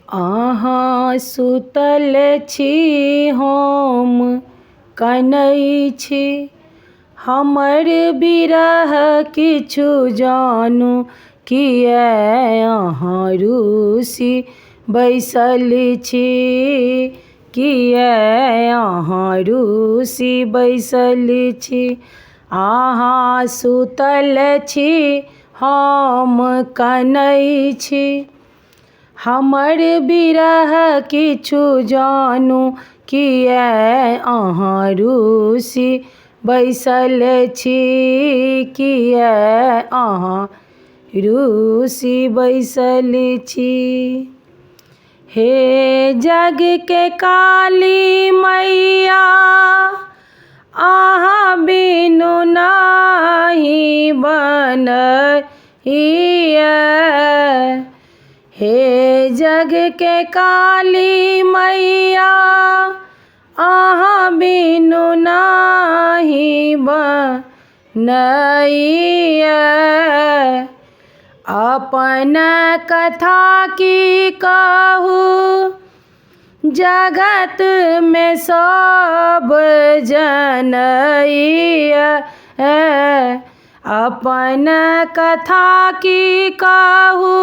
अहाँ सुतल छी हम कनै छी, हमर बिरह किछु जानू किया अहाँ रूसी बैसल छी। किया अहाँ रूसी बैसल छी। अहाँ सुतल छी हम कनै छी, हमर बिरह किछु जानू किया अहाँ रूसी बैसल छी। किया अहाँ रूसी बैसल छी। हे जग के काली मैया अहाँ बिनु नाही बनैया। हे जग के काली मैया अहाँ बिनु नाही बनैया। अपन कथा की कहू जगत में सब जनैया। अपन कथा की कहू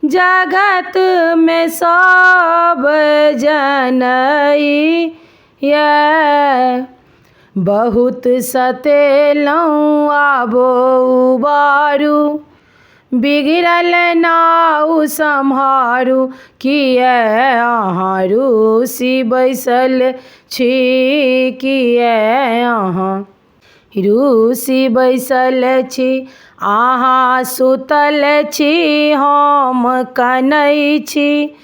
जगत में सब जनैया। बहुत सतेलहुँ आबो उबारू, बिगड़ल नाउ सम्हारू किया अहाँ रूसी बैसल छी। किया अहाँ रूसी बैसल छी। अहाँ सुतल छी हम कनै छी,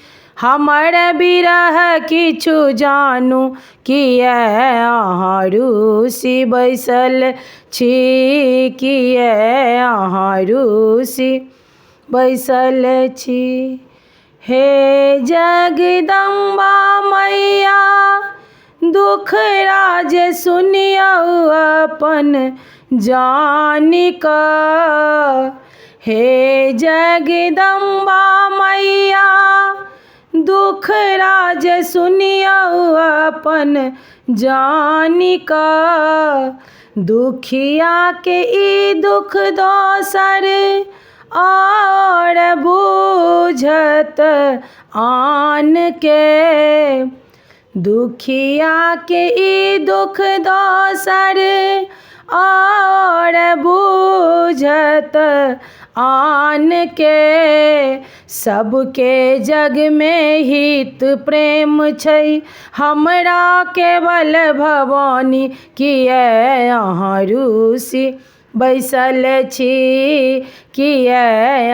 हमर बिरह किछु जानू किया अहाँ रूसी बैसल छी। किया अहाँ रूसी बैसल छी। हे जगदम्बा मैया दुख राज सुनियौ अपन जानि कऽ। हे जगदम्बा मैया दुख राज सुनियौ अपन जानि कऽ। दुखिया के ई दुख दोसर और बूझत आन के। दुखिया के ई दुख दोसर और बूझत आन के। सबके जग में हित प्रेम छै, हमरा केवल भवानी किया अहाँ रूसी बैसल छी। किया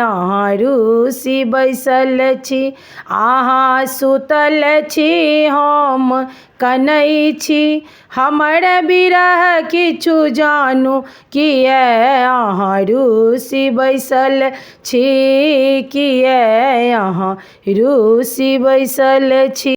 अहाँ रूसी बैसल छी। अहाँ सुतल छी हम कनै छी, हमर बिरह किछु जानू किया अहाँ रूसी बैसल छी। किया अहाँ रूसी बैसल छी।